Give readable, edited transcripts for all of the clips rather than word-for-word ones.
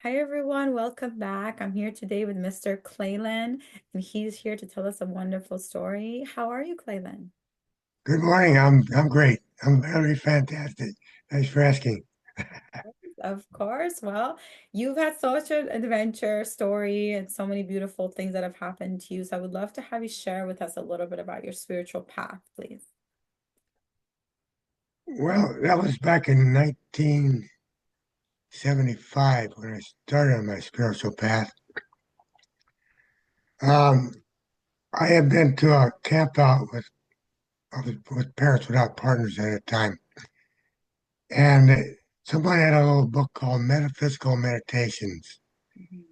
Hi everyone, welcome back. I'm here today with Mr. Claylon, and he's here to tell us a wonderful story. How are you, Claylon? Good morning. I'm great. I'm very fantastic. Thanks for asking. Of course. Well, you've had such an adventure story and so many beautiful things that have happened to you. So I would love to have you share with us a little bit about your spiritual path, please. Well, that was back in 1975 when I started on my spiritual path. Um, I had been to a camp out with Parents Without Partners at a time, and someone had a little book called Metaphysical Meditations, Mhm.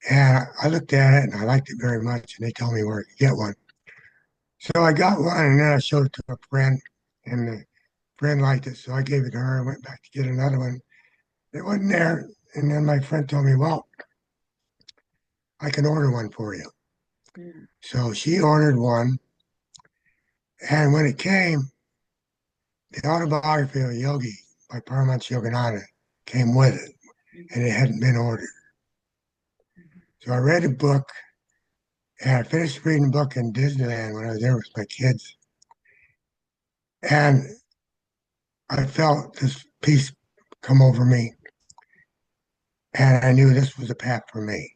and I looked at it and I liked it very much, and they told me where I could get one. So I got one, and then I showed it to a friend, and the friend liked it, so I gave it to her. I went back to get another one. It wasn't there. And then my friend told me, well, I can order one for you. Mhm. So she ordered one. And when it came, the autobiography of a yogi by Paramahansa Yogananda came with it, and it hadn't been ordered. So I read the book, and I finished reading the book in Disneyland when I was there with my kids. And I felt this peace come over me, and I knew this was a path for me.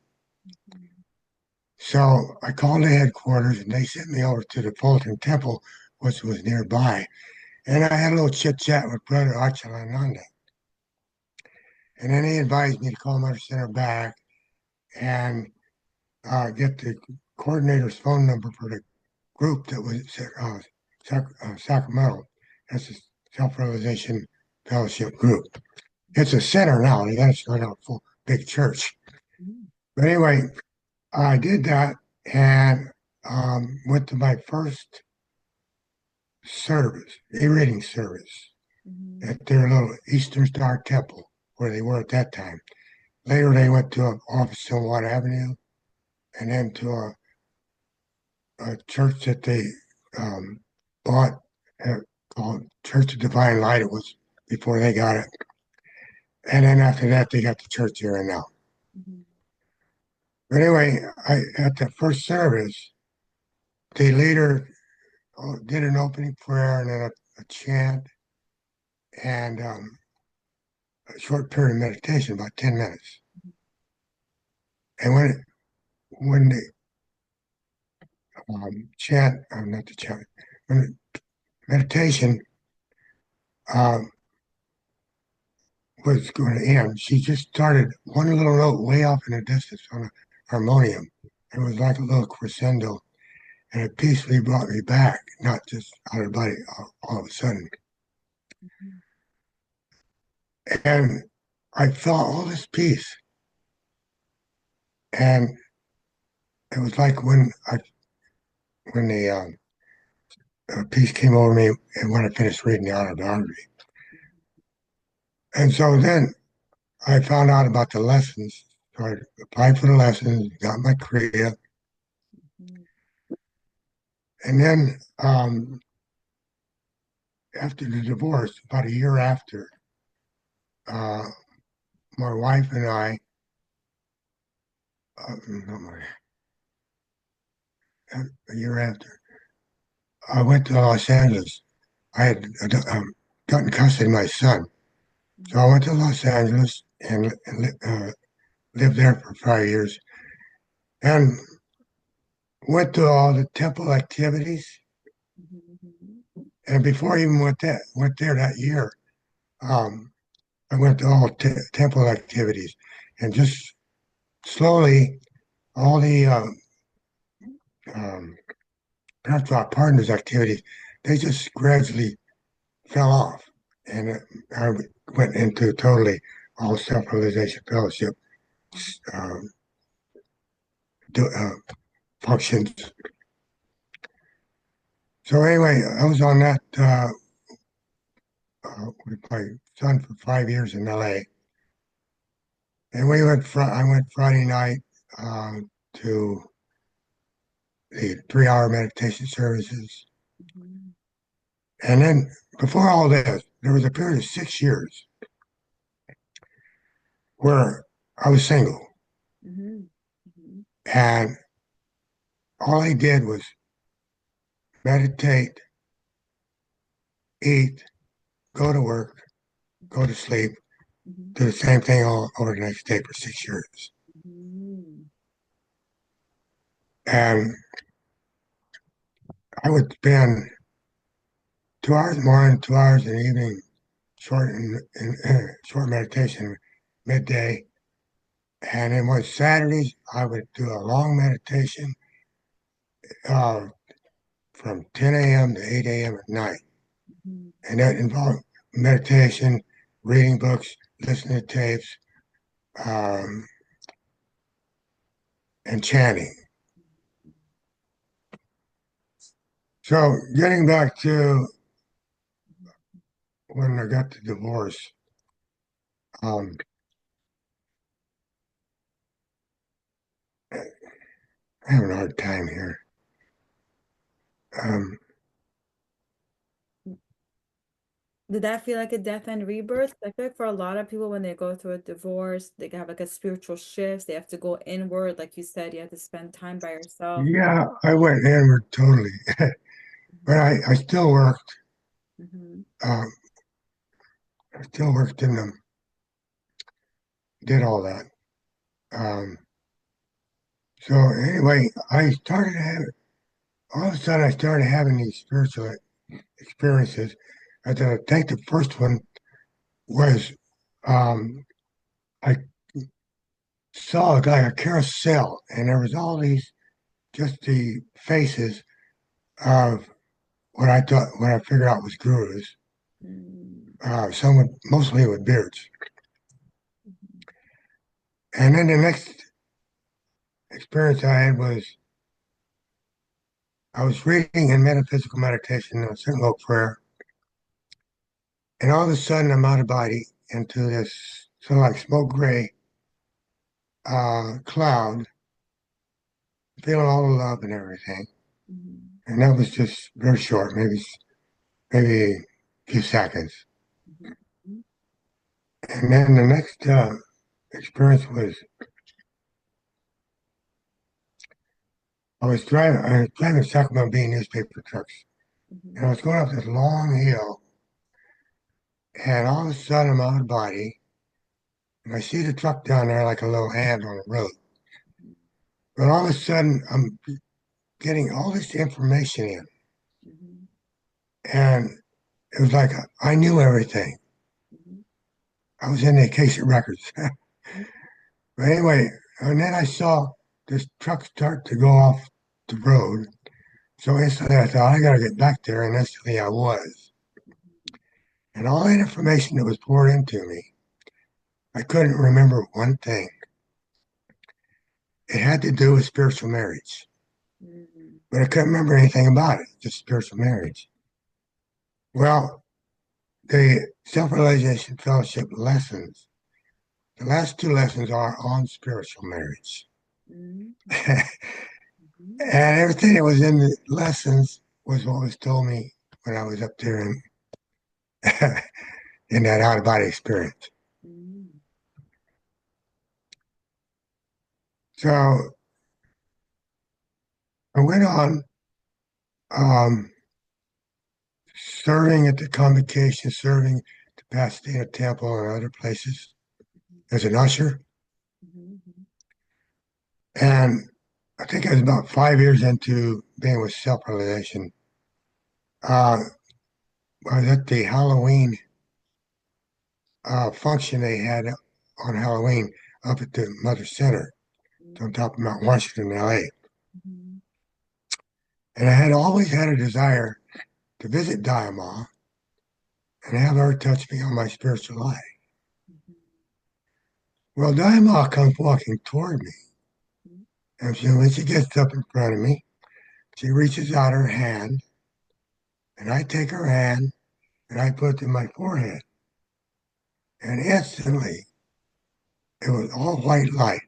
So I called the headquarters, and they sent me over to the Fulton Temple, which was nearby. And I had a little chit chat with Brother Achalananda. And then he advised me to call my center back and get the coordinator's phone number for the group that was Sacramento. That's a Self Realization Fellowship group. It's a center now. They got to start out a full big church. Mhm. But anyway, I did that and went to my first service, a reading service Mhm. at their little Eastern Star Temple where they were at that time. Later, they went to an office on Watt Avenue and then to a church that they um, bought called Church of Divine Light. It was before they got it. And then after that, they got the church here and now. Mhm. But anyway, at the first service, the leader did an opening prayer and then a chant and a short period of meditation, about 10 minutes. And when the chant, not the chant, when the meditation um, was going to end, she just started one little note way off in the distance on a harmonium. It was like a little crescendo, and it peacefully brought me back, not just out of the body all of a sudden. Mhm. And I felt all this peace, and it was like when the peace came over me, and when I finished reading the autobiography. And so then I found out about the lessons. So I applied for the lessons, got my Kriya, Mhm. and then after the divorce, about a year after, uh, my wife and I, not my, a year after, I went to Los Angeles. I had gotten custody of my son. So I Mhm. went to Los Angeles and lived there for 5 years and went to all the temple activities. Mhm. And before I even went there that year, um, I went to all temple activities and just slowly all the um, Patriot Partners activities, they just gradually fell off. And I went into totally all self-realization fellowship um, do, functions. So anyway, I was on that with my son for 5 years in LA. And I went Friday night uh, to the 3 hour meditation services. Mhm. And then before all this, there was a period of 6 years where I was single, Mm-hmm. Mm-hmm. and all I did was meditate, eat, go to work, go to sleep, Mm-hmm. do the same thing all over the next day for 6 years. Mm-hmm. And I would spend 2 hours in the morning, 2 hours in the evening, short meditation midday. And then on Saturdays, I would do a long meditation uh, from 10 a.m. to 8 a.m. at night. Mm-hmm. And that involved meditation, reading books, listening to tapes, um, and chanting. So getting back to when I got the divorce, um, I'm having a hard time here. Um, Did that feel like a death and rebirth? I feel like for a lot of people, when they go through a divorce, they have like a spiritual shift. They have to go inward. Like you said, you have to spend time by yourself. yeah, I went inward totally, but I still worked. Mm-hmm. Um, I still worked in them, did all that. Um, so anyway, I started having all of a sudden I started having these spiritual experiences. I think the first one was um, I saw like a carousel, and there was all these just the faces of what I figured out was gurus. Mm-hmm. Some with, mostly with beards. And then the next experience I had was I was reading in metaphysical meditation, a simple prayer, and all of a sudden I'm out of body into this sort of like smoke gray cloud, feeling all the love and everything. Mm-hmm. And that was just very short, maybe a few seconds. Mm-hmm. And then the next experience was I was driving Sacramento Bee newspaper trucks, and I was going up this long hill, and all of a sudden I'm out of body, and I see the truck down there like a little hand on the road. But all of a sudden I'm getting all this information in, Mm-hmm. and it was like I knew everything. Mm-hmm. I was in the Acacia Records. But anyway, and then I saw this truck start to go off the road. So instantly I thought, I got to get back there. And instantly I was. And all that information that was poured into me, I couldn't remember one thing. It had to do with spiritual marriage, Mm-hmm. but I couldn't remember anything about it, just spiritual marriage. Well, the self realization fellowship lessons, the last two lessons are on spiritual marriage. Mm-hmm. And Mm-hmm. everything that was in the lessons was what was told me when I was up there in that out of body experience. Mm-hmm. So I went on um, serving at the convocation, serving at the Pasadena Temple and other places as an usher. Mm-hmm. And I think I was about 5 years into being with self realization. Uh, I was at the Halloween function they had on Halloween up at the Mother Center on top of Mount Washington, LA. Mm-hmm. And I had always had a desire to visit Diamond and have her touch me on my spiritual life. Well, Diamond comes walking toward me. And when she gets up in front of me, she reaches out her hand, and I take her hand and I put it to my forehead. And instantly, it was all white light.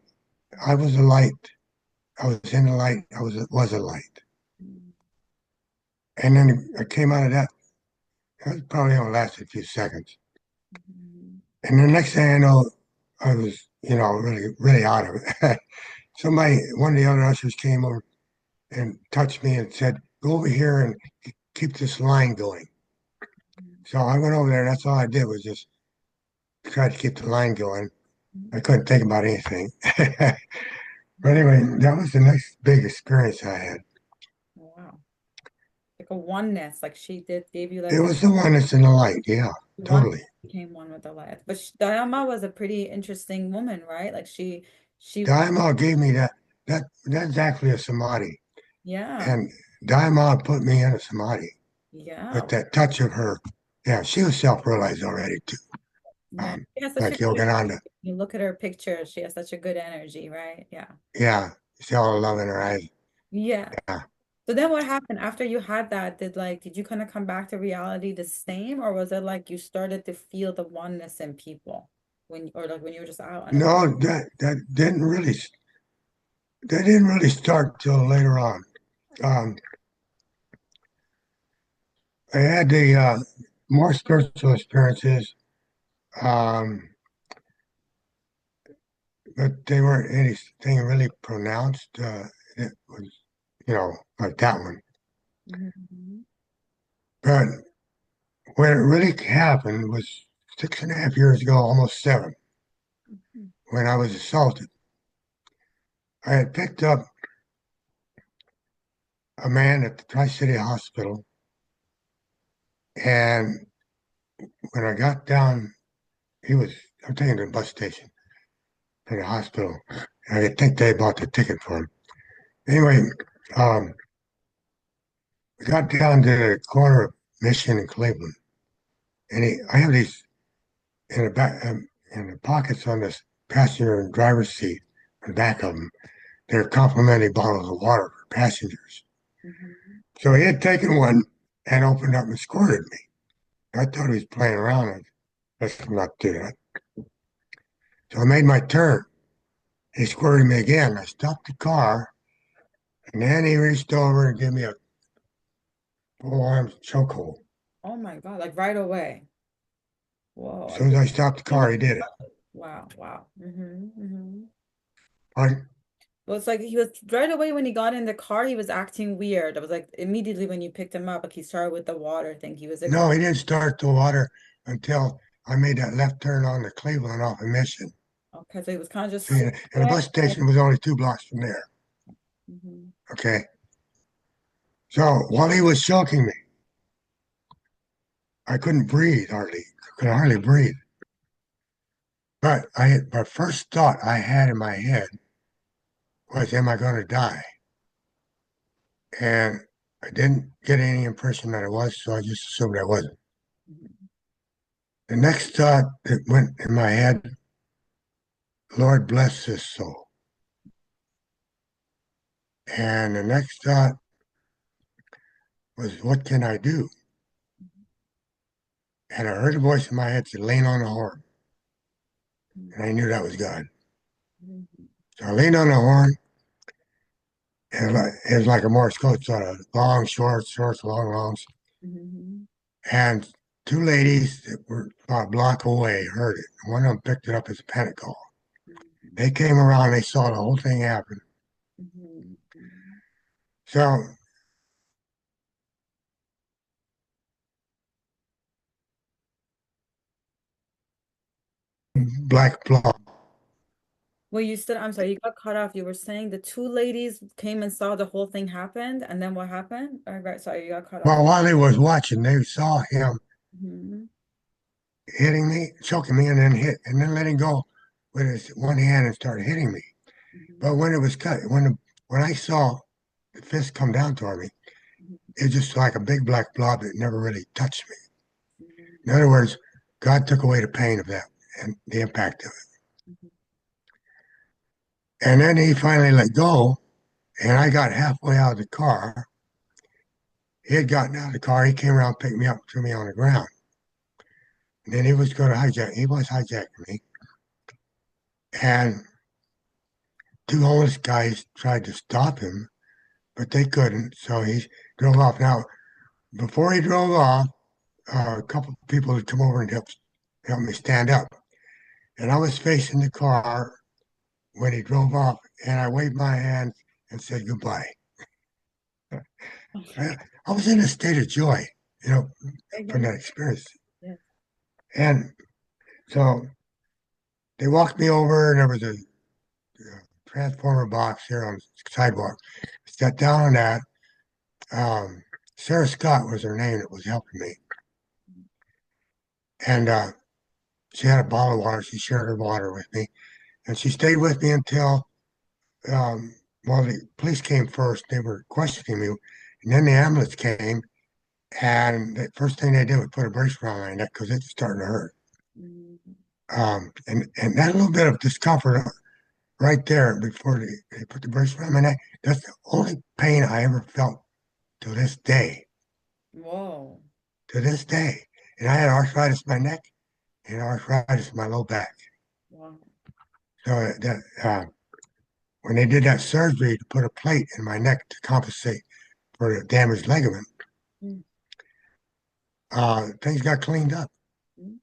I was a light. I was in the light. I was a light. And then I came out of that. It probably only lasted a few seconds. Mm-hmm. And the next thing I know, I was, really, really out of it. One of the other ushers came over and touched me and said, "Go over here and keep this line going." So I went over there. That's all I did was just try to keep the line going. I couldn't think about anything. But anyway, that was the next big experience I had. Wow. Like a oneness, like she did, gave you It like a was the one that's in the light. Yeah, one totally. became one with the light. But Dayama was a pretty interesting woman, right? Like she, Daimao gave me that. That's actually a samadhi, yeah, and Daimao put me in a samadhi yeah, with that touch of her. Yeah, she was self-realized already too. yeah. She has such a Like good, Yogananda. you look at her picture, she has such a good energy, right? Yeah. Yeah, see all the love in her eyes. Yeah. Yeah. So then what happened after you had that? Did you kind of come back to reality the same, or was it like you started to feel the oneness in people or like when you were just out and about? No, that didn't really start till later on. Um, I had the more spiritual experiences, um, but they weren't anything really pronounced. It was, like that one. Mhm. But when it really happened was 6.5 years ago, almost 7, when I was assaulted. I had picked up a man at the Tri-City Hospital, and when I got down, I'm taking him to the bus station to the hospital. And I think they bought the ticket for him. Anyway, um, we got down to the corner of Mission and Cleveland, and I have these in the back, in the pockets on this passenger and driver's seat, in the back of them. They're complimentary bottles of water for passengers. Mhm. So he had taken one and opened up and squirted me. I thought he was playing around. Let's not do that. So I made my turn. He squirted me again. I stopped the car, and then he reached over and gave me a full arm chokehold. Oh my God, like right away. Whoa. As soon as I stopped the car, he did it. Wow, wow. Hmm. Pardon? Well, it's like he was right away when he got in the car, he was acting weird. I was like immediately when you picked him up, like he started with the water thing. He was No, he didn't start the water until I made that left turn on the Cleveland off of Mission. okay, so he was kind of just See, sitting and the there. bus station was only 2 blocks from there. Mhm. Okay. So while he was choking me, I couldn't breathe hardly. Could hardly breathe. But my first thought I had in my head was, am I going to die? And I didn't get any impression that I was, so I just assumed I wasn't. Mhm. The next thought that went in my head, Lord bless his soul. And the next thought was, what can I do? And I heard a voice in my head say, lean on the horn. And I knew that was God. Mhm. So I leaned on the horn. It was like a Morse code sort of long, short, shorts, long, longs. Mhm. And two ladies that were about a block away heard it. One of them picked it up as a panic call. Mhm. They came around, they saw the whole thing happen. Mhm. Mhm. So black bloc. Well, you said, I'm sorry, you got cut off. You were saying the two ladies came and saw the whole thing happened, and then what happened? All right, sorry, you got cut off. Well, while they was watching, they saw him Mhm. hitting me, choking me, and then letting go with his one hand and started hitting me. But Mhm. when it was cut, when I saw the fist come down toward me, Mhm. it was just like a big black blob that never really touched me. In Mhm. other words, God took away the pain of that and the impact of it. Mhm. And then he finally let go, and I got halfway out of the car. He had gotten out of the car. He came around, picked me up, threw me on the ground. And then he was going to hijack. He was hijacking me. And two homeless guys tried to stop him, but they couldn't. So he drove off. Now, before he drove off, a couple of people had come over and helped me stand up. and I was facing the car when he drove off, and I waved my hand and said goodbye. I, I was in a state of joy, you know, from Again, that experience. yes. And so they walked me over, and there was a transformer box here on the sidewalk. Sat down on that. Um, Sarah Scott was her name that was helping me. And she had a bottle of water. She shared her water with me. And she stayed with me until, um, well, the police came first. They were questioning me. And then the ambulance came. And the first thing they did was put a brace around my neck because it was starting to hurt. Mm, And that little bit of discomfort right there before they put the brace around my neck, that's the only pain I ever felt to this day. whoa. To this day. And I had arthritis in my neck and arthritis in my low back. Wow. So that when they did that surgery to put a plate in my neck to compensate for the damaged ligament, Mm, things got cleaned up. mm,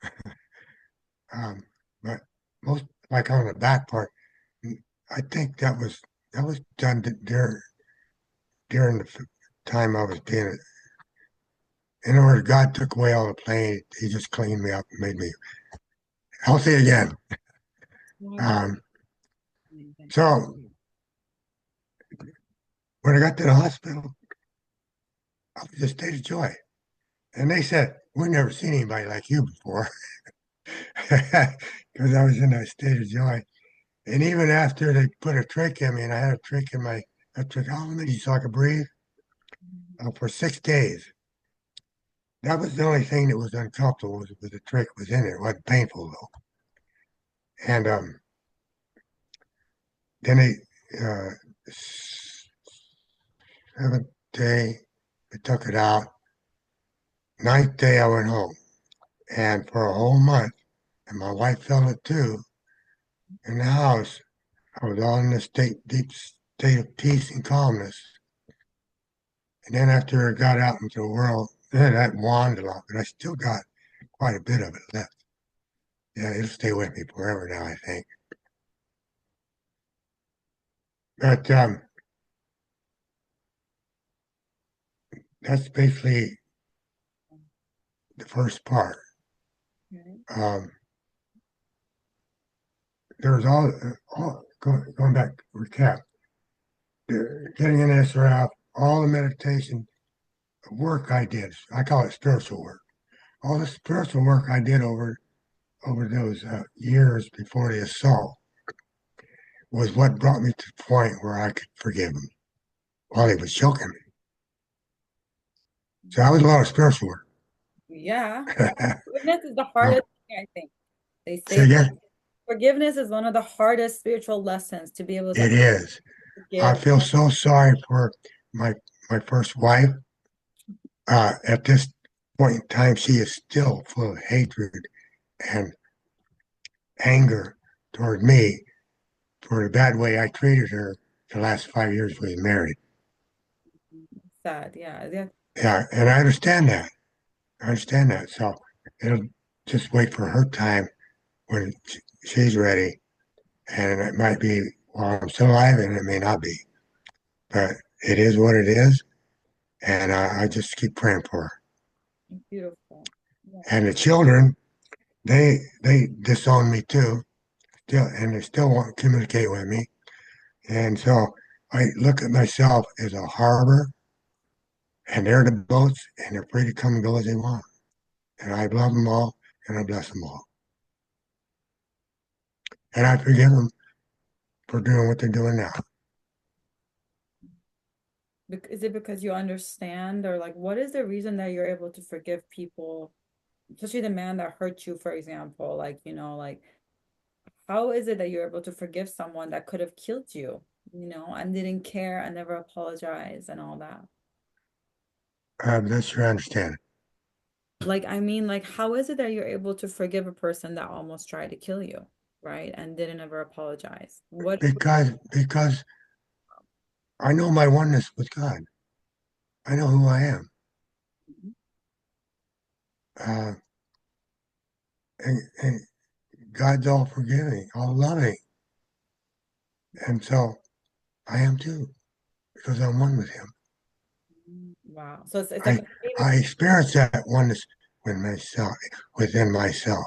Um, but most, like on the back part, I think that was done during the time I was being. In other words, God took away all the pain. He just cleaned me up and made me healthy again. wow. Um, Amazing. so when I got to the hospital, I was in a state of joy. And they said, "We've never seen anybody like you before," because I was in that state of joy. And even after they put a trach in me, and I had a trach in my a tracheotomy so I could breathe for 6 days. That was the only thing that was uncomfortable was the trach was in it. It wasn't painful though. And then seventh day, they took it out. Ninth day, I went home. And for a whole month, and my wife felt it too, in the house, I was all in a deep state of peace and calmness. And then after I got out into the world, then that waned a lot, but I still got quite a bit of it left. Yeah, it'll stay with me forever now, I think. But that's basically the first part. Right. Um, there was going back to recap, getting in SRF, all the meditation work I did. I call it spiritual work. All the spiritual work I did over those years before the assault was what brought me to the point where I could forgive him while he was choking me. So that was a lot of spiritual work. Yeah. Forgiveness is the So, hardest thing, I think. They so say that again, forgiveness is one of the hardest spiritual lessons to be able to it is. I forgive. feel so sorry for my my first wife. At this point in time, she is still full of hatred and anger toward me for the bad way I treated her the last 5 years we were married. Sad. Yeah. Yeah. Yeah, and I understand that. I understand that. So it'll just wait for her time when she's ready. And it might be while I'm still alive, and it may not be. But it is what it is. And I just keep praying for her. Beautiful. Yeah. And the children, they disown me too, still, and they still won't communicate with me. And so I look at myself as a harbor, and they're the boats, and they're free to come and go as they want. And I love them all, and I bless them all. And I forgive them for doing what they're doing now. Is it because you understand, or like, what is the reason that you're able to forgive people, especially the man that hurt you, for example? Like, like, how is it that you're able to forgive someone that could have killed you, and didn't care and never apologized and all that? That's sure I understand. Like, I mean, like, how is it that you're able to forgive a person that almost tried to kill you, right? And didn't ever apologize? What? Because I know my oneness with God. I know who I am. Uh, and God's all forgiving, all loving. And so I am too, because I'm one with him. Wow. So it's like I a state of I experience that oneness with myself, within myself.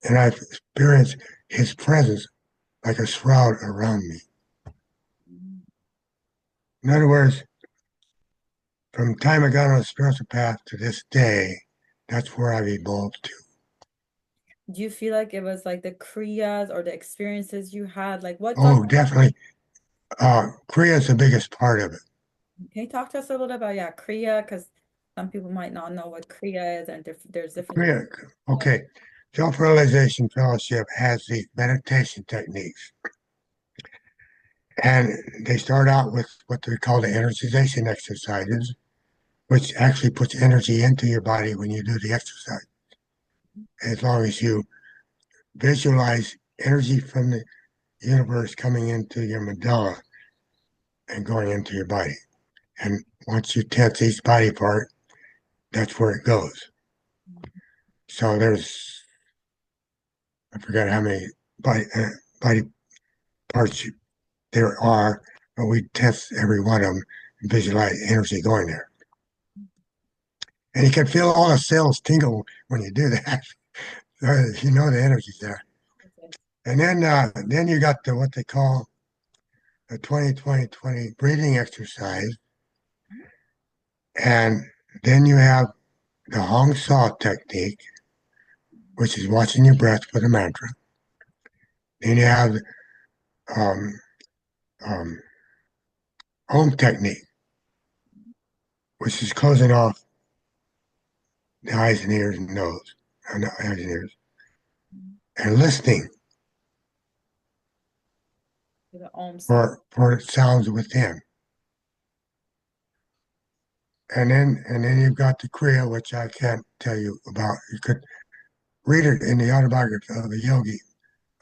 And I've experienced his presence like a shroud around me. In other words, from the time I got on the spiritual path to this day, that's where I've evolved to. do you feel like it was like the kriyas or the experiences you had? Like what got Oh, definitely. Korea is the biggest part of it. can you talk to us a little bit about yeah, kriya? Because some people might not know what kriya is and there's different Korea, okay. Self-realization fellowship has these meditation techniques, and they start out with what they call the energization exercises, which actually puts energy into your body when you do the exercise. As long as you visualize energy from the universe coming into your medulla and going into your body. And once you tense each body part, that's where it goes. So there's, I forgot how many body parts there are, but we test every one of them and visualize energy going there. And you can feel all the cells tingle when you do that. You know the energy's there. And then you got the what they call the 20-20-20 breathing exercise. And then you have the Hong Saw technique, which is watching your breath for the mantra. Then you have um, um, Om technique, which is closing off the eyes and ears and nose, and the eyes and ears, and listening the Om sound. for sounds within. And then you've got the Kriya, which I can't tell you about. You could read it in the autobiography of a yogi,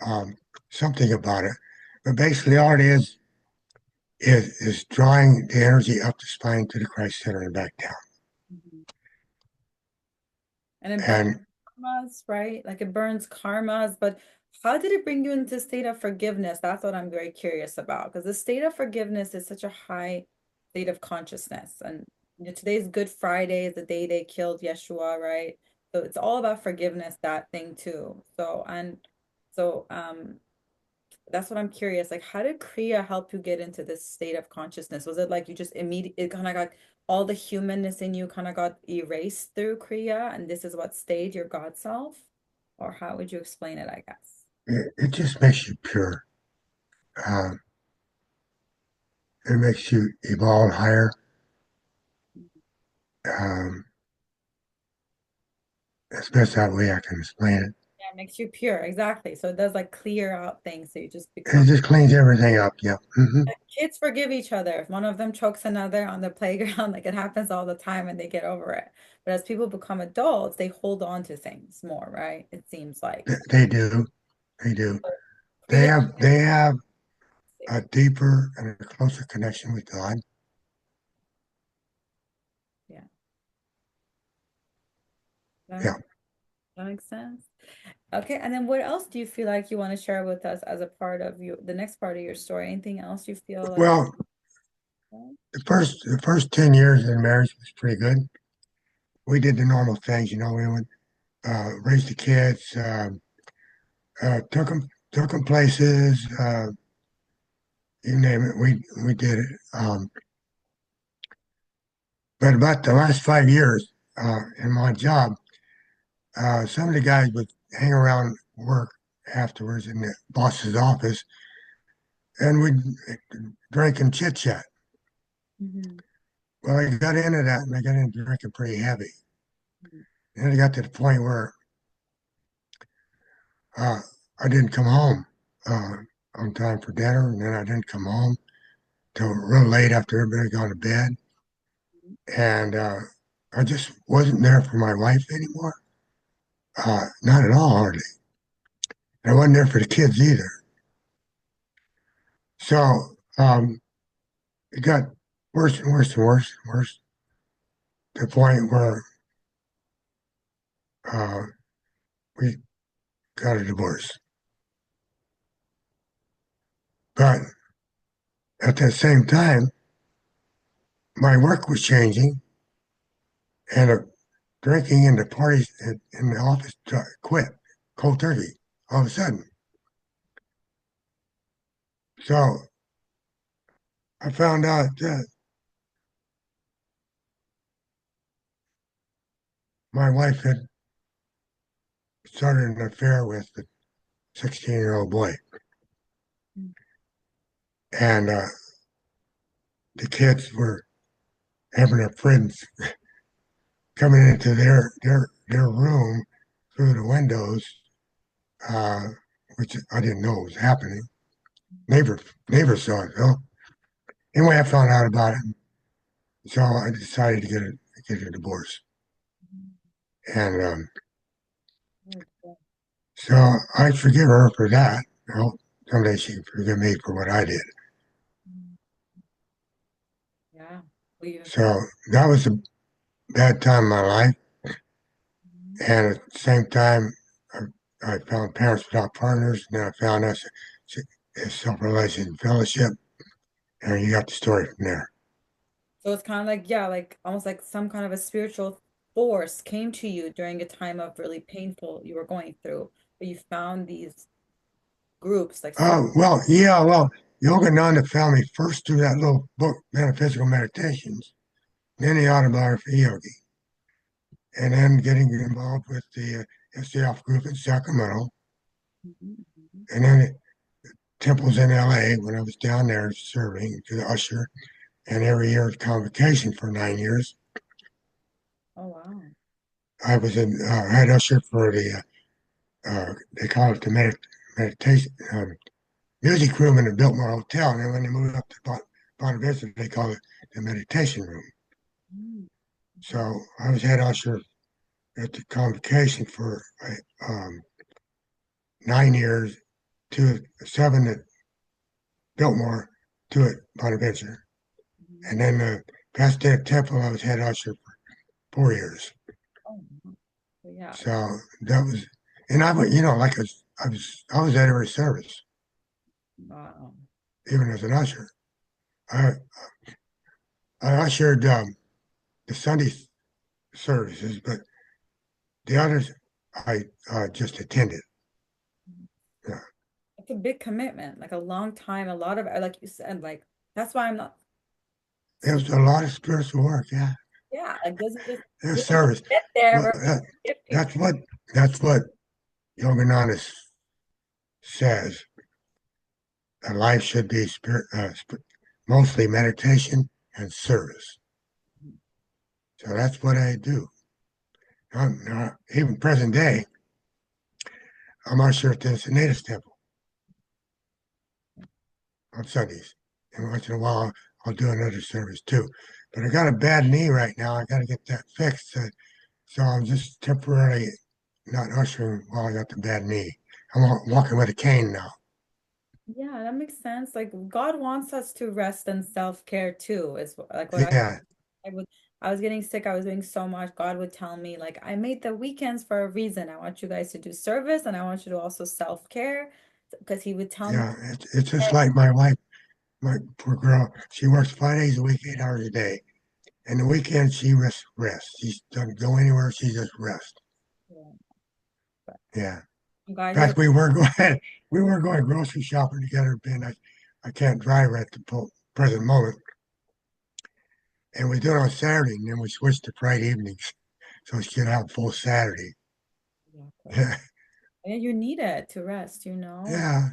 um, something about it. But basically, all it is drawing the energy up the spine to the Christ center and back down. Mhm. And it burns And karmas, right? Like it burns karmas, but how did it bring you into a state of forgiveness? That's what I'm very curious about because the state of forgiveness is such a high state of consciousness. And today's Good Friday is the day they killed Yeshua, right? So it's all about forgiveness, that thing too. So that's what I'm curious. Like, how did Kriya help you get into this state of consciousness? Was it like you just immediately, it kind of got all the humanness in you kind of got erased through Kriya, and this is what stayed your God self? Or how would you explain it, I guess? it just makes you pure. Uh, it makes you evolve higher. Um, that's the best that way I can explain it. Yeah, it makes you pure, exactly. So it does like clear out things, so you just It become just cleans everything up. Yeah. kids forgive each other. If one of them chokes another on the playground, like it happens all the time and they get over it. But as people become adults, they hold on to things more, right? It seems like. They do. They do. They Kriya, have they have a deeper and a closer connection with God. yeah, that, Yeah. that makes sense. Okay, and then what else do you feel like you want to share with us as a part of the next part of your story? Anything else you feel like? Well, the first 10 years of the marriage was pretty good. We did the normal things, we would raise the kids, took them places, you name it. We did it. But about the last 5 years in my job, some of the guys would hang around work afterwards in the boss's office, and we'd drink and chit chat. Mhm. Well, I got into that, and I got into drinking pretty heavy. And it got to the point where uh, I didn't come home uh, on time for dinner, and then I didn't come home till real late after everybody had gone to bed. And I just wasn't there for my wife anymore. Not at all, hardly. And I wasn't there for the kids either. So it got worse and worse and worse and worse to the point where uh, we got a divorce. But at the same time, my work was changing, and drinking and the parties in the office quit cold turkey all of a sudden. So I found out that my wife had started an affair with a 16-year-old boy, Mm. and the kids were having their friends coming into their room through the windows, uh, which I didn't know was happening. Neighbor neighbor saw it though. Anyway, I found out about it, so I decided to get a divorce, and Oh, yeah. so I forgive her for that. I hope someday she can forgive me for what I did. Mm. Yeah. We even for So that was a bad time in my life, Mhm. and at the same time, I, I found Parents Without Partners, and then I found us a self-realization fellowship, and you got the story from there. So it's kind of like, yeah, like almost like some kind of a spiritual force came to you during a time of really painful you were going through, but you found these groups like so. Oh, well, yeah, well, Yogananda found me first through that little book, Metaphysical Meditations, then the autobiography Yogi, and then getting involved with the SDF group in Sacramento, Mhm, mhm. and then temples in LA when I was down there serving to the usher, and every year at convocation for 9 years. Oh wow. I was in head usher for they call it the meditation music room in the Biltmore Hotel, and then when they moved up to Bonavista, they call it the meditation room. Mm, mhm. So I was head usher at the convocation for 9 years, two, seven at Biltmore, two at Bonaventure. Mhm. And then Pasadena Temple, I was head usher for 4 years. Oh, wow. So yeah. So that was, and I went, like I was at every service, Wow. even as an usher. I, I ushered the Sunday services, but the others I just attended. Yeah. It's a big commitment, like a long time, a lot of, like you said, like that's why I'm not, It was a lot of spiritual work. Yeah, yeah, like doesn't just, it you was don't just service. get there Well, versus get that's people. what Yogananda says. That life should be mostly meditation and service. So that's what I do. Even present day, I'm usher at the Native Temple on Sundays. And once in a while, I'll do another service too. But I got a bad knee right now. I got to get that fixed. So I'm just temporarily not ushering while I got the bad knee. I'm walking with a cane now. Yeah, that makes sense. Like God wants us to rest and self-care too. Is like what Yeah, I would I was getting sick. I was doing so much. God would tell me like I made the weekends for a reason. I want you guys to do service and I want you to also self-care because he would tell me, yeah. It's just like my wife, my poor girl. She works 5 days a week, 8 hours a day. And the weekend she rests. She doesn't go anywhere. She just rests. yeah, but Yeah. I'm glad In you're fact, we were going grocery shopping together, Ben. I can't drive at the present moment, and we do it on Saturday, and then we switch to Friday evenings, so she can have full Saturday. exactly. Yeah, And you need it to rest, and yeah.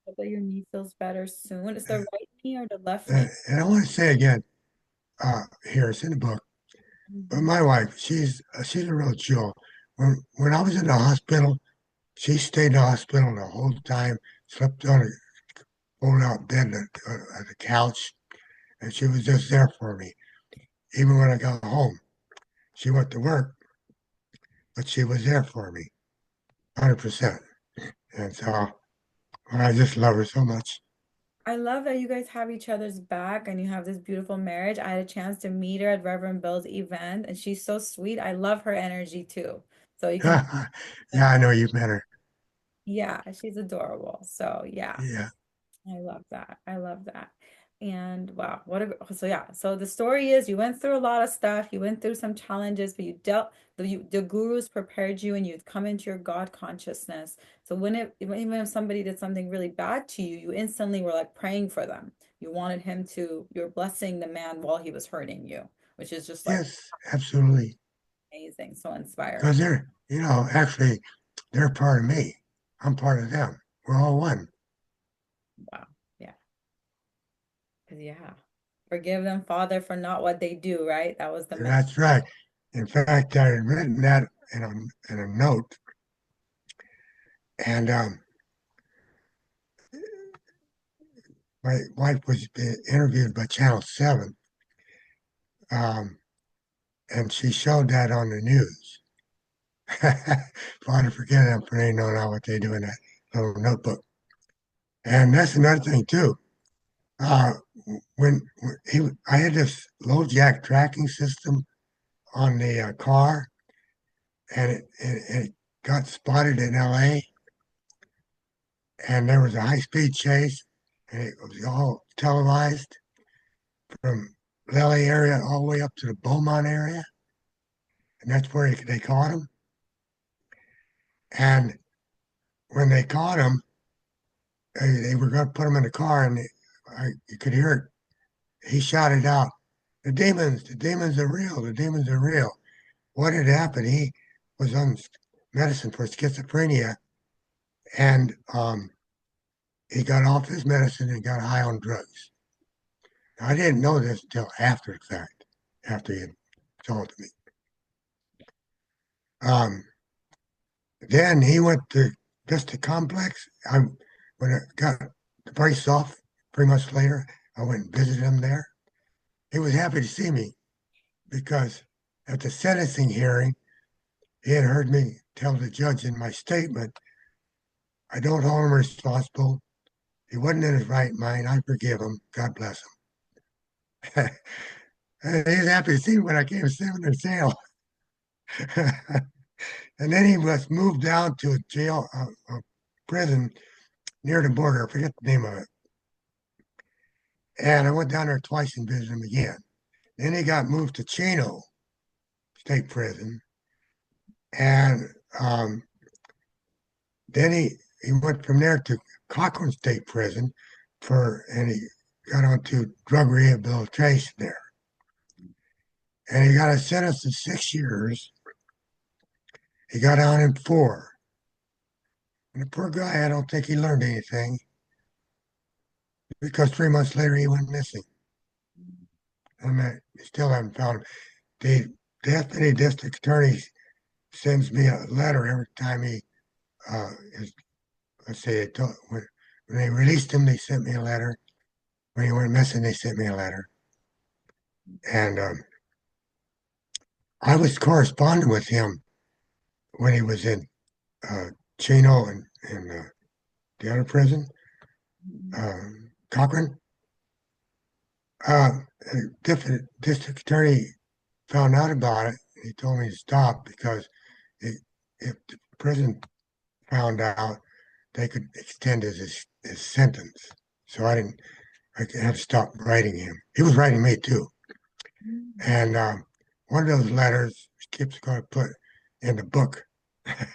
hope that your knee feels better soon. Is the Uh, right knee or the left knee? and I want to say again, here it's in the book, but Mhm. my wife, she's a real jewel. When I was in the hospital, she stayed in the hospital the whole time, slept on a pulled out bed at the couch, and she was just there for me. Even when I got home, she went to work, but she was there for me, 100%. And so I just love her so much. I love that you guys have each other's back and you have this beautiful marriage. I had a chance to meet her at Reverend Bill's event, and she's so sweet. I love her energy too. So you can, Yeah, I know you've met her. Yeah, she's adorable. So yeah. Yeah. I love that. I love that. And wow, what a so yeah. So the story is you went through a lot of stuff, you went through some challenges, but you dealt the gurus prepared you and you'd come into your God consciousness. So even if somebody did something really bad to you, you instantly were like praying for them. You wanted him to, you're blessing the man while he was hurting you, which is just like Yes, absolutely. amazing, so Because inspiring. they're, actually, they're part of me. I'm part of them. We're all one. Wow. Yeah. 'Cause yeah. Forgive them, Father, for not what they do, right? That was the message. That's right. In fact, I had written that in a note, and my wife was being interviewed by Channel 7, um, and she showed that on the news. Father, forgive them for they know not what they do in that little notebook. And that's another thing, too. Uh, I had this low jack tracking system on the car, and it got spotted in LA, and there was a high speed chase, and it was all televised from LA area all the way up to the Beaumont area, and that's where they caught him. And when they caught him, they were going to put him in the car, and you could hear it. He shouted out, the demons are real, the demons are real." What had happened? He was on medicine for schizophrenia, and he got off his medicine and got high on drugs. I didn't know this until after the fact, after he had told me. Um, then he went to Vista Complex. When I got the brace off 3 months later, I went and visited him there. He was happy to see me because at the sentencing hearing, he had heard me tell the judge in my statement, "I don't hold him responsible. He wasn't in his right mind. I forgive him. God bless him." And he was happy to see me when I came to see him in the jail. And then he was moved down to a jail, a prison near the border. I forget the name of it. And I went down there twice and visited him again. Then he got moved to Chino State Prison. And then he went from there to Cochran State Prison and he got onto drug rehabilitation there. And he got a sentence of 6 years. He got out in 4. And the poor guy, I don't think he learned anything because 3 months later he went missing. And I still haven't found him. The deputy district attorney sends me a letter every time he is, let's say, when they released him, they sent me a letter. When he went missing, they sent me a letter. And I was corresponding with him when he was in uh, Chino and the other prison, Cochran. Uh, district attorney found out about it. He told me to stop because it, if the prison found out, they could extend his sentence. So I had to stop writing him. He was writing me too. And one of those letters Skip's going to put in the book.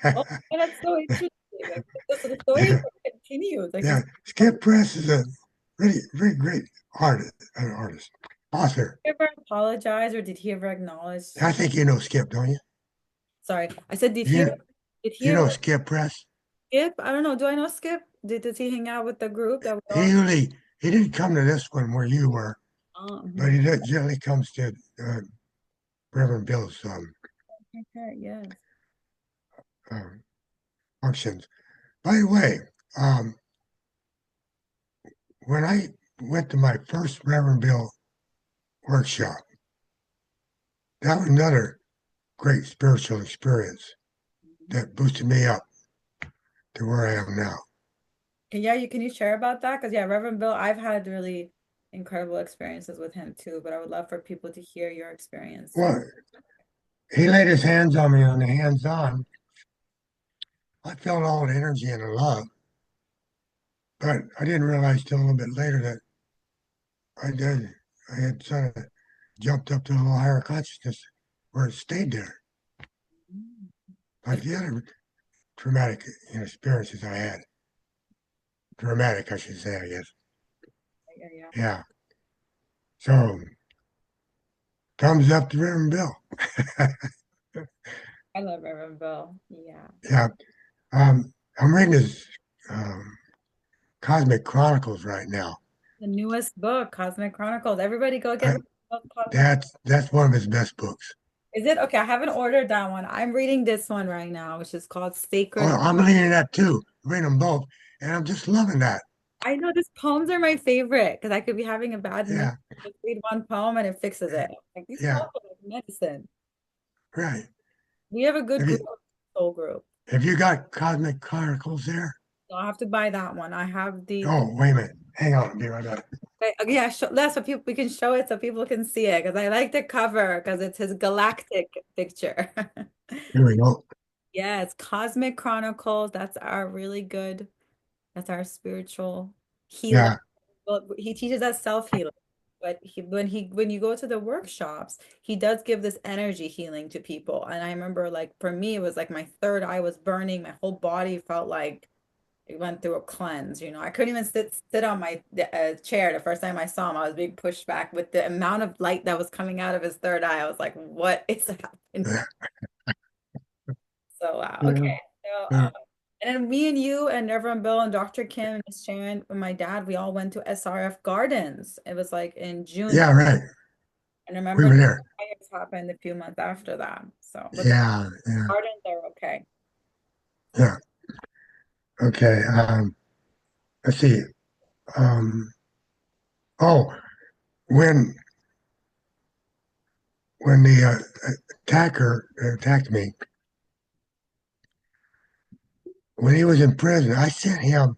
Oh, and that's so interesting. Like, so the story Yeah, continues. Like yeah. he's Skip Press is a really, really great artist, author. ever apologize or did he ever acknowledge? I think you know Skip, don't you? Sorry, I said, You did he you know ever Skip Press? Skip? I don't know. Do I know Skip? Does he hang out with the group that we He all? usually he didn't come to this one where you were, but Mhm. he generally comes to Reverend Bill's Okay, yes. uh, functions. By the way, um, when I went to my first Reverend Bill workshop, that was another great spiritual experience that boosted me up to where I am now. Yeah, you can you share about that? Because yeah, Reverend Bill, I've had really incredible experiences with him too, but I would love for people to hear your experience. Well, he laid his hands on me on the hands on, I felt all the energy and the love, but I didn't realize till a little bit later that I did. I had sort of jumped up to a little higher consciousness where it stayed there. Mm. Like If the other traumatic experiences I had, dramatic, I should say, I guess. yeah, yeah. Yeah. So thumbs up to Reverend Bill. I love Reverend Bill. Yeah. Yeah. I'm reading his um, Cosmic Chronicles right now. The newest book, Cosmic Chronicles. Everybody go get I, Reverend Bill's Cosmic. that's one of his best books. Is it okay? I haven't ordered that one. I'm reading this one right now, which is called Oh, Sacred. I'm reading that too. I'm reading them both, and I'm just loving that. I know these poems are my favorite because I could be having a bad mood. Yeah, Just read one poem and it fixes it. Like these yeah, poems are like medicine. right. We have a good Have group, you soul group. have you got Cosmic Chronicles there? So I have to buy that one. I have the Oh, wait a minute. Hang on, I'll be right back. okay, yeah, that's what people we can show it so people can see it because I like the cover because it's his galactic picture. Here we go. Yeah, it's Cosmic Chronicles. That's our spiritual healer. Yeah, Well, he teaches us self-healing. But when you go to the workshops, he does give this energy healing to people. And I remember like for me, it was like my third eye was burning. My whole body felt like it went through a cleanse. I couldn't even sit on my chair. The first time I saw him, I was being pushed back with the amount of light that was coming out of his third eye. I was like, what is happening? yeah, So wow. yeah, Okay. So yeah. and then me and you and Reverend Bill and Dr. Kim and Miss Sharon and my dad, we all went to SRF Gardens. It was like in June. Yeah, right. And We remember were the there. fires happened a few months after that. So, but the Yeah, yeah, gardens are okay. yeah. Okay. Let's see. Um, oh, when the attacker attacked me, when he was in prison, I sent him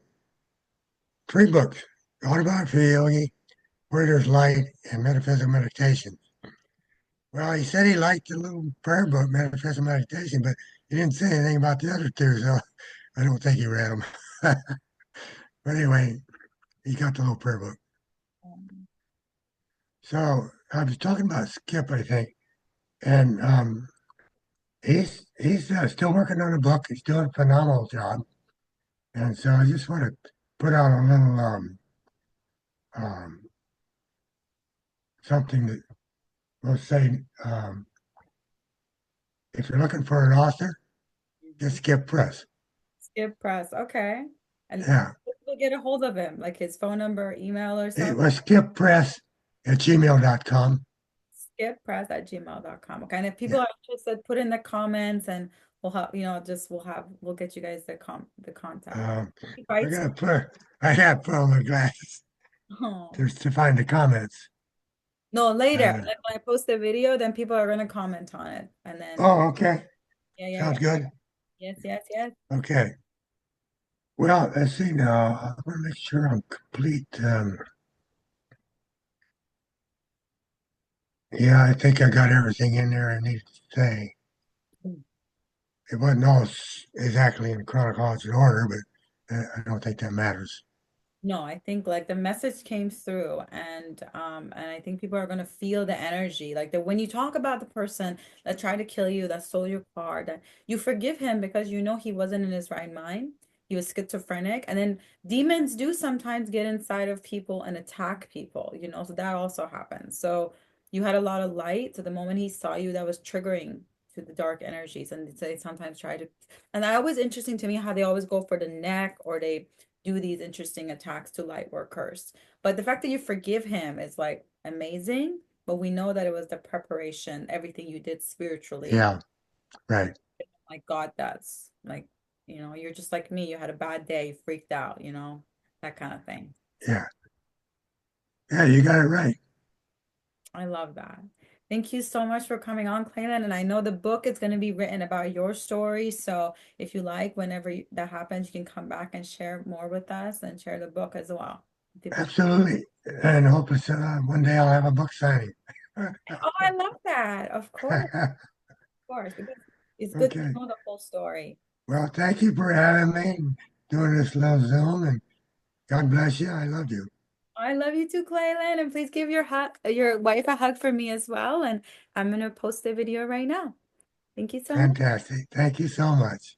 three books: Autobiography of a Yogi, Where There's Light, and Metaphysical Meditation. Well, he said he liked the little prayer book, Metaphysical Meditation, but he didn't say anything about the other two, so I don't think he read them. But anyway, he got the little prayer book. Um, So I was talking about Skip, I think, and he's still working on a book. He's doing a phenomenal job, and so I just want to put out a little um, something that will say, if you're looking for an author, just Skip Press. Skip Press. Okay. And how Yeah, do people get a hold of him? Like his phone number, email, or it something? was Skip Press at gmail.com. Skippress@gmail.com. Okay. And if people Yeah. are interested, put in the comments and we'll have, we'll get you guys the contact. Um, He I writes. gotta put I gotta put on my glasses Oh. to find the comments. No, later. Uh, Like when I post the video, then people are gonna comment on it. And then okay, yeah, yeah, yeah. sounds good. Yes, yes, yes. Okay. Well, let's see now. I want to make sure I'm complete. Yeah, I think I got everything in there I needed to say. It wasn't all exactly in chronological order, but I don't think that matters. No, I think like the message came through and I think people are gonna feel the energy. Like that when you talk about the person that tried to kill you, that stole your car, that you forgive him because you know he wasn't in his right mind. He was schizophrenic. And then demons do sometimes get inside of people and attack people, so that also happens. So you had a lot of light. So the moment he saw you, that was triggering to the dark energies. And they sometimes try to, and that was interesting to me how they always go for the neck or they do these interesting attacks to light workers. But the fact that you forgive him is like amazing. But we know that it was the preparation, everything you did spiritually, Yeah, right. like God does. Like, you're just like me. You had a bad day, you freaked out, that kind of thing. So Yeah, yeah, you got it right. I love that. Thank you so much for coming on, Clayton. And I know the book is going to be written about your story. So if you like, whenever that happens, you can come back and share more with us and share the book as well. People Absolutely. And hope it's one day I'll have a book signing. Oh, I love that. Of course, because it's good to Okay. know the whole story. Well, thank you for having me and doing this little Zoom, and God bless you. I love you. I love you too, Clayland, and please give your wife a hug for me as well. And I'm gonna post the video right now. Thank you so much. Fantastic. Thank you so much.